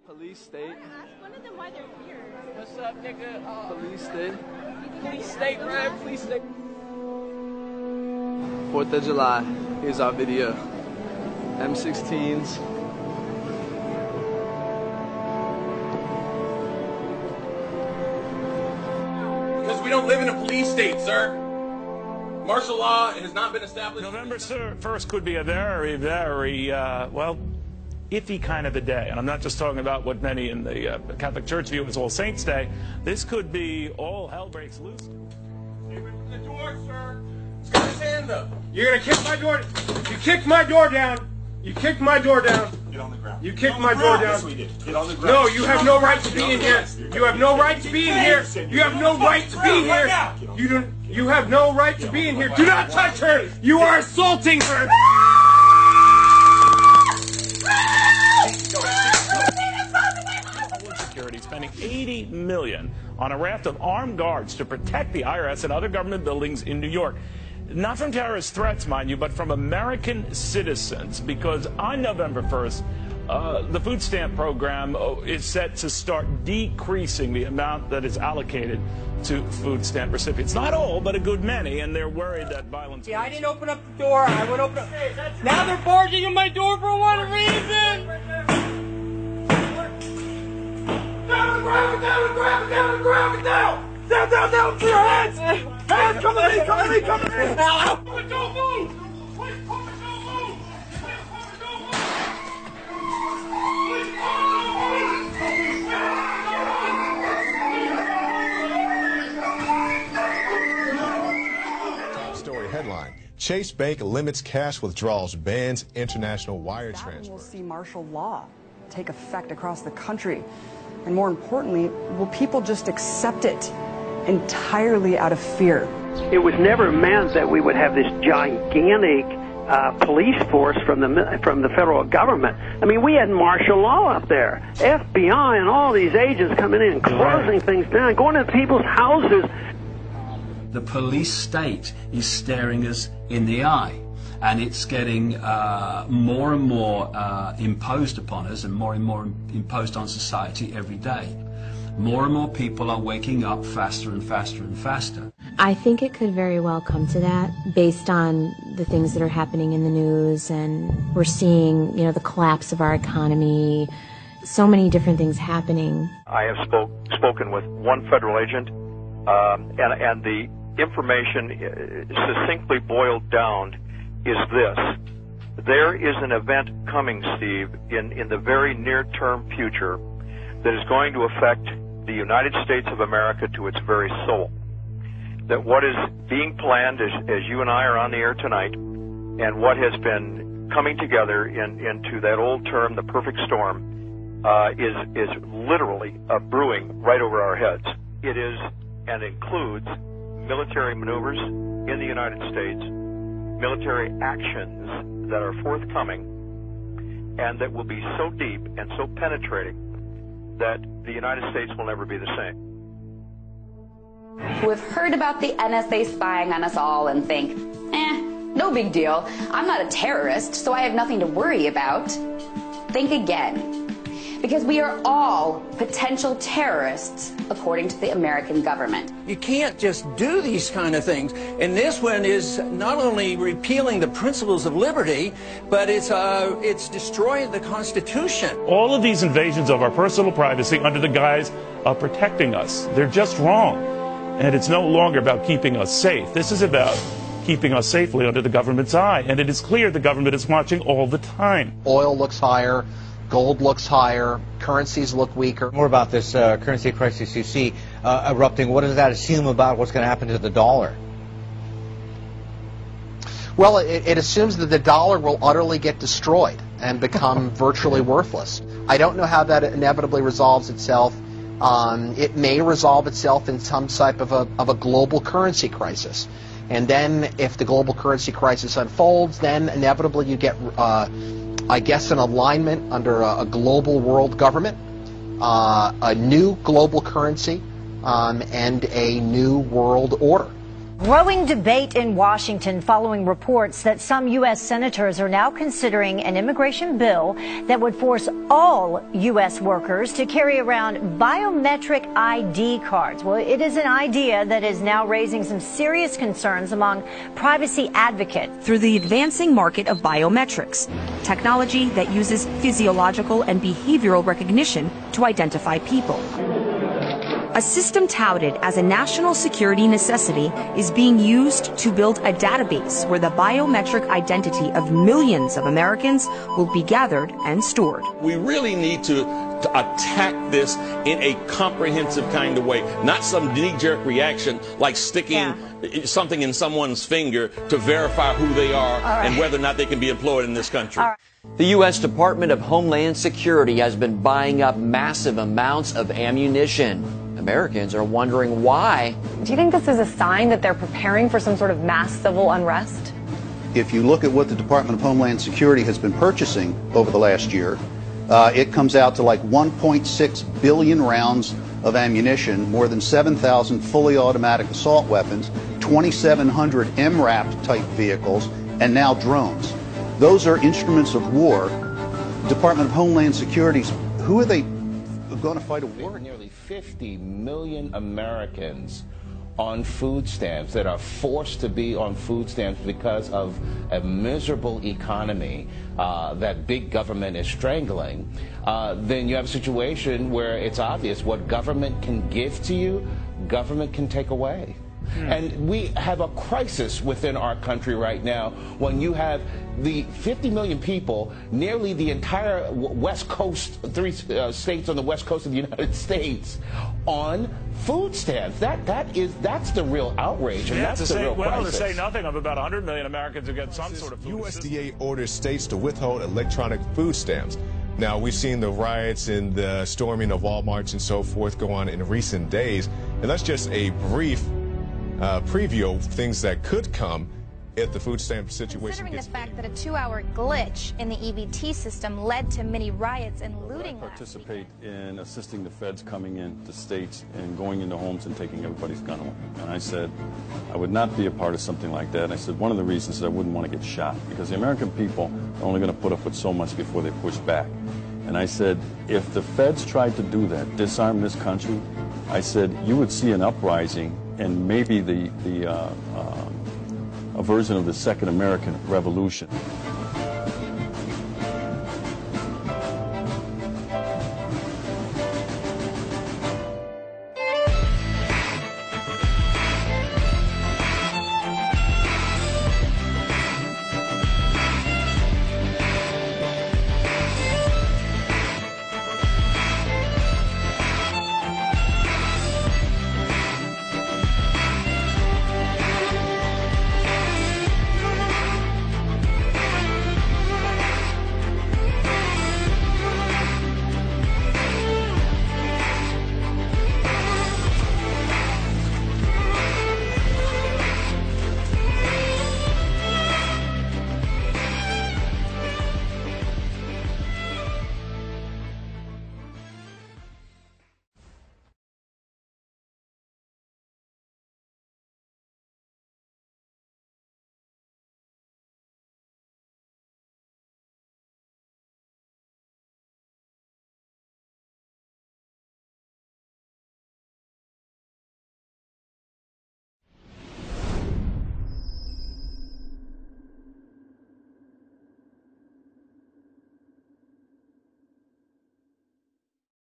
Police state. Ask one of them why they're here. What's up, nigga? Police state. Police state, man. Police state. 4th of July. Here's our video. M16s. Because we don't live in a police state, sir. Martial law has not been established. November 1st could be a very, well, iffy kind of a day. And I'm not just talking about what many in the Catholic Church view as All Saints' Day. This could be all hell breaks loose. The door, sir. He's got his hand up. You're going to kick my door. You kicked my door down. You kicked my door down. Get on the ground. You kicked my door down. Yes, we did. Get on the ground. No, you have no right to be in here. You have no right to be in here. You have no right to be here. You don't. You have no right to be in here. Do not touch her. You are assaulting her. Security spending $80 million on a raft of armed guards to protect the IRS and other government buildings in New York. Not from terrorist threats, mind you, but from American citizens, because on November 1st, the food stamp program is set to start decreasing the amount that is allocated to food stamp recipients. Not all, but a good many, and they're worried that violence... Yeah, I didn't open up the door. I went open up... Now they're barging in my door for one reason! Down, grab it down, grab it down, grab it down! Down, to your hands! Hands, come to me, come to me, come to me! Don't move! Please, don't move! Story headline: Chase Bank limits cash withdrawals, bans international wire transfer. We'll see martial law take effect across the country. And more importantly, will people just accept it entirely out of fear? It was never meant that we would have this gigantic police force from the federal government. I mean, we had martial law up there, FBI and all these agents coming in and closing things down, going into people's houses. The police state is staring us in the eye, and it's getting more and more imposed upon us and more imposed on society every day. More and more people are waking up faster and faster and faster. I think it could very well come to that based on the things that are happening in the news, and we're seeing, you know, the collapse of our economy, so many different things happening. I have spoken with one federal agent, and the information succinctly boiled down is this. There is an event coming, Steve, in the very near-term future that is going to affect the United States of America to its very soul. That what is being planned, as you and I are on the air tonight, and what has been coming together into that old term, the perfect storm, is literally brewing right over our heads. It is and includes military maneuvers in the United States, military actions that are forthcoming, and that will be so deep and so penetrating that the United States will never be the same. We've heard about the NSA spying on us all and think, no big deal. I'm not a terrorist, so I have nothing to worry about. Think again. Because we are all potential terrorists, according to the American government. You can't just do these kind of things. And this one is not only repealing the principles of liberty, but it's destroying the Constitution. All of these invasions of our personal privacy under the guise of protecting us, they're just wrong. And it's no longer about keeping us safe. This is about keeping us safely under the government's eye. And it is clear the government is watching all the time. Oil looks higher. Gold looks higher, currencies look weaker. More about this currency crisis you see erupting. What does that assume about what's going to happen to the dollar? Well, it assumes that the dollar will utterly get destroyed and become virtually worthless. I don't know how that inevitably resolves itself. It may resolve itself in some type of a global currency crisis. And then if the global currency crisis unfolds, then inevitably you get I guess an alignment under a global world government, a new global currency, and a new world order. Growing debate in Washington following reports that some U.S. senators are now considering an immigration bill that would force all U.S. workers to carry around biometric ID cards. Well, it is an idea that is now raising some serious concerns among privacy advocates. Through the advancing market of biometrics, technology that uses physiological and behavioral recognition to identify people. A system touted as a national security necessity is being used to build a database where the biometric identity of millions of Americans will be gathered and stored. We really need to attack this in a comprehensive kind of way, not some knee-jerk reaction like sticking something in someone's finger to verify who they are and whether or not they can be employed in this country. The U.S. Department of Homeland Security has been buying up massive amounts of ammunition. Americans are wondering why. Do you think this is a sign that they're preparing for some sort of mass civil unrest? If you look at what the Department of Homeland Security has been purchasing over the last year, it comes out to like 1.6 billion rounds of ammunition, more than 7,000 fully automatic assault weapons, 2,700 MRAP type vehicles, and now drones. Those are instruments of war. Department of Homeland Security's, who are they going to fight a war? Nearly 50 million Americans on food stamps that are forced to be on food stamps because of a miserable economy that big government is strangling, then you have a situation where it's obvious what government can give to you, government can take away. And we have a crisis within our country right now when you have the 50 million people, nearly the entire West Coast, 3 states on the West Coast of the United States, on food stamps. That's the real outrage, and that's the real crisis. To say nothing of about 100 million Americans who get some sort of food USDA orders states to withhold electronic food stamps. Now, we've seen the riots and the storming of Walmarts and so forth go on in recent days, and that's just a brief preview of things that could come if the food stamp situation Considering gets the fact that a 2-hour glitch in the EBT system led to many riots and looting. I participate in assisting the feds coming into states and going into homes and taking everybody's gun away. And I said I would not be a part of something like that. And I said one of the reasons is I wouldn't want to get shot, because the American people are only going to put up with so much before they push back. And I said, if the feds tried to do that, disarm this country, I said you would see an uprising and maybe a version of the Second American Revolution.